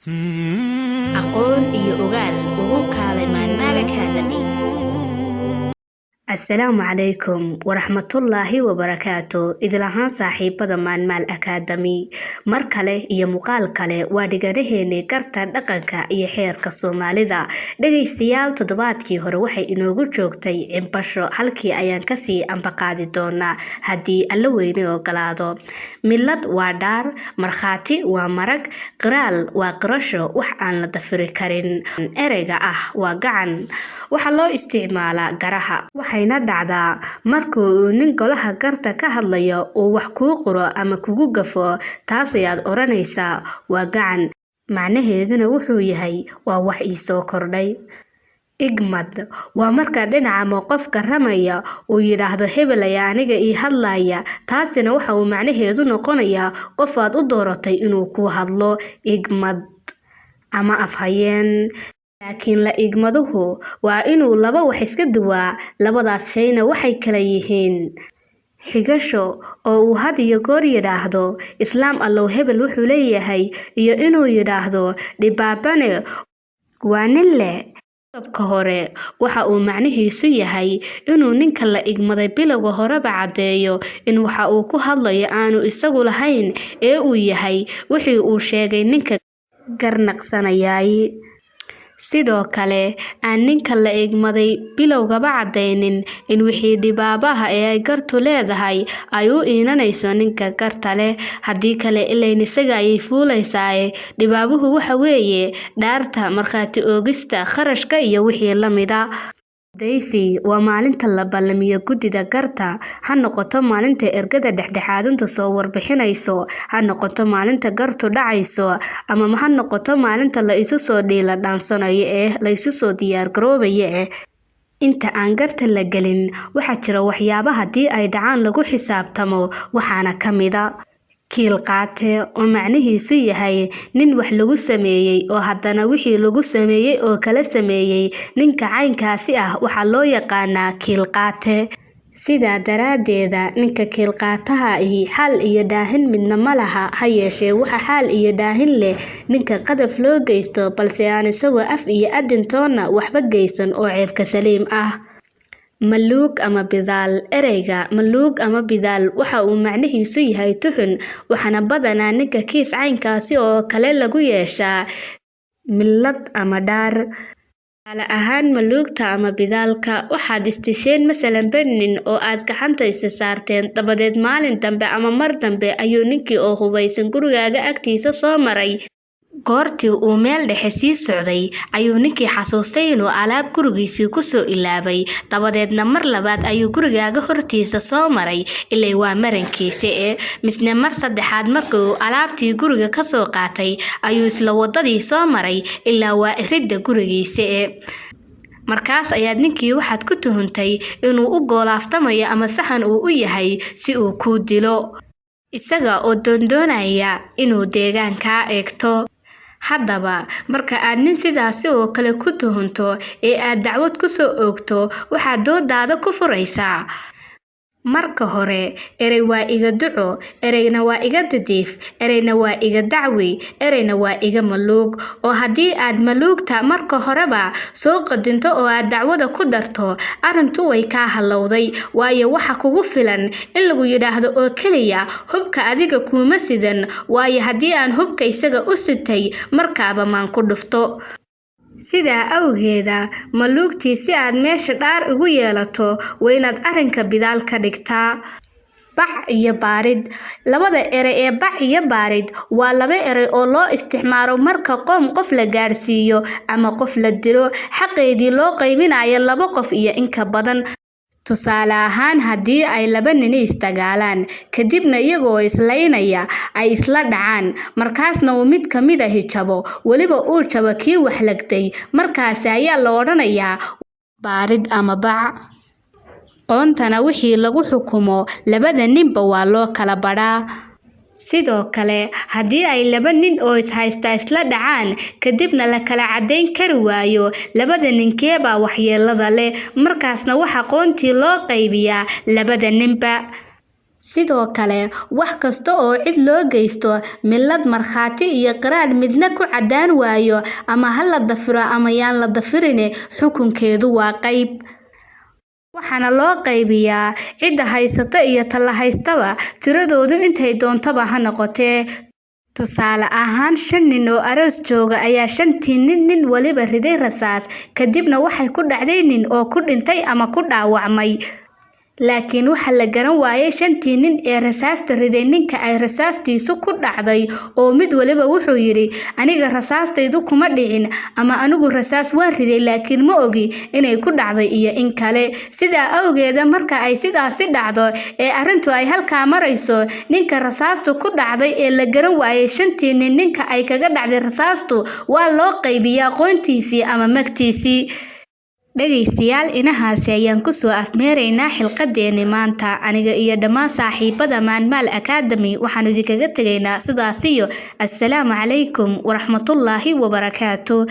aqoon iyo ogaal ugu kaalay Maanmal Academy. Assalaamu calaykum waraxmatullaahi wabarakaatu. Idlahaan saaxiibada Maanmal Academy. Mar kale iyo muuqaal kale waa dhiganaheennii garta dhaqanka iyo xeerka Soomaalida. Dhagaystayaal, toddobaadkii hore waxay inoogu joogtay cimbasho, halkii ayaan kasii ambaqaadi doonaa haddii alla weyne ogolaado. Millad waa dhaar, markhaati waa marag, qiraal waa qirasho wax aan la dafiri karin. Ereyga ah waa gacan. Waxaa loo isticmaalaa garaha. Waxayna dhacdaa marka uu nin golaha garta ka hadlayo uu wax kuu qoro ama kugu gafo, taas ayaad oranaysaa waa gacan. Macnaheeduna wuxuu yahay waa wax ii soo kordhay. Igmad waa marka dhinaca qofka ramaya uu yiraahdo hebel ayaa aniga ii hadlaya, taasina waxa uu macnaheedu noqonayaa qof aad u dooratay inuu ku hadlo. Igmad ama afhayeen. Laakiin la igmaduhu waa inuu laba wax iska duwaa, labadaas shayna waxay kala yihiin xigasho oo uu had iyo goor yiraahdo islaam allow hebel wuxuu leeyahay, iyo inuu yiraahdo dhibaabane waa nin leh. Qodobka hore waxa uu macnihiisu yahay inuu ninka la igmaday bilowga horeba caddeeyo in waxa uu ku hadlayo aanu isagu lahayn ee uu yahay wixii uu sheegay ninka garnaqsanayay. Sidoo kale aan ninka la igmaday bilowgaba cadeynin in wixii dhibaabaha ee ay gartu leedahay ay u iinanayso ninka garta leh, haddii kale ilayn isaga ayay fuulaysaa. Dhibaabuhu waxa weeye dhaarta, markhaati oogista, kharashka iyo wixii la mida. Daysi waa maalinta la ballamiyo guddida garta, ha noqoto maalinta ergada dhexdhexaadintu soo warbixinayso, ha noqoto maalinta gartu dhacayso, ama ha noqoto maalinta la isu soo dhiila dhaansanayo la isu soo diyaar garoobayo. Inta aan garta la gelin waxaa jira waxyaabo haddii ay dhacaan lagu xisaabtamo, waxaana ka mida kiil qaate oo macnihiisu yahay nin wax lagu sameeyay oo haddana wixii lagu sameeyay oo kala sameeyay. Ninka caynkaasi ah waxaa loo yaqaanaa kiil qaate. Sidaa daraadeeda ninka kiil qaataha ahi xal iyo daahin midna ma laha, ha yeeshee waxa xal iyo daahin leh ninka qadaf loo geysto balse aan isagoo af iyo adin toona waxba geysan oo ceebka saliim ah. Maluug ama bidaal. Ereyga maluug ama bidaal waxa uu macnihiisu yahay tuhun, waxaana badanaa ninka kiis caynkaasi oo kale lagu yeeshaa millad ama dhaar. Tusaale ahaan, maluugta ama bidaalka waxaad istisheen masalan nin oo aad gacanta isa saarteen, dabadeed maalin dambe ama mar dambe ayuu ninkii oo hubaysan gurigaaga agtiisa soo maray. Goortii uu meel dhexe sii socday ayuu ninkii xasuustay inuu alaab gurigiisii ku soo ilaabay, dabadeedna mar labaad ayuu gurigaaga hortiisa soo maray, ilaa waa marankiisa misna mar saddexaad markii uu alaabtii guriga ka soo qaatay ayuu isla wadadii soo maray ilaa waa iridda gurigiisa. Markaas ayaad ninkii waxaad ku tuhuntay inuu u goolaaftamayo ama saxan uu u yahay si uu kuu dilo, isaga oo doondoonaya inuu deegaanka eegto. Haddaba marka aad nin sidaasi oo kale ku tuhunto ee aad dacwad ku soo oogto, waxaad doodaada ku furaysaa. Marka hore, erey waa iga duco, ereyna waa iga dadiif, ereyna waa iga dacwi, ereyna waa iga maluug. Oo haddii aad maluugta marka horeba soo qadinto oo aad dacwada ku darto, arrintu way kaa halowday, waayo waxa kugu filan in lagu yiraahdo oo keliya hubka adiga kuma sidan, waayo haddii aan hubka isaga u sitay markaaba maan ku dhufto. Sidaa awgeeda, maluugtii si aad meesha dhaar ugu yeelato waa inaad arrinka bidaal ka dhigtaa. Bac iyo baarid. Labada erey ee bac iyo baarid waa laba erey oo loo isticmaalo marka qof la gaarsiiyo ama qof la dilo, xaqeedii loo qaybinayo laba qof iyo in ka badan. Tusaale ahaan, haddii ay laba nin istagaalaan, kadibna iyagoo islaynaya ay isla dhacaan, markaasna uu mid ka mid ah jabo, weliba uu jabo kii wax lagday, markaas ayaa la odhanayaa baarid ama bac. Qoontana wixii lagu xukumo labada ninba waa loo kala badhaa. Sidoo kale, haddii ay laba nin oo ishaysta isla dhacaan, kadibna la kala cadeyn kari waayo labada ninkeeba waxyeelada leh, markaasna waxa qoontii loo qaybiyaa labada ninba. sidoo kale wax kasta oo cid loo geysto millad markhaati iyo qiraal midna ku cadaan waayo ama ha la dafiro ama yaan la dafirin xukunkeedu waa qayb waxaana loo qaybiyaa cidda haysata iyo tala haystaba tiradoodu intay doontaba ha noqotee tusaale ahaan 5 nin oo aroos jooga ayaa 5tii nin waliba riday rasaas kadibna waxay ku dhacday nin oo ku dhintay ama ku dhaawacmay laakiin waxa la garan waayay 5tii nin ee rasaasta riday ninka ay rasaastiisu ku dhacday oo mid waliba wuxuu yiri aniga rasaastaydu kuma dhicin ama anigu rasaas waan riday laakiin ma ogi inay ku dhacday iyo in kale sidaa awgeeda marka ay sidaasi dhacdo ee arintu ay halka marayso ninka rasaastu ku dhacday ee la garan waayay 5tii nin ninka ay kaga dhacday rasaastu waa loo qaybiyaa qoontiisii ama magtiisii dhageystayaal inahaasi ayaan ku soo afmeeraynaa xilqadeeni maanta aniga iyo dhammaan saaxiibada Maanmaal Academy waxaan idinkaga tagaynaa sidaas iyo assalaamu calaykum waraxmatullaahi wabarakaatuh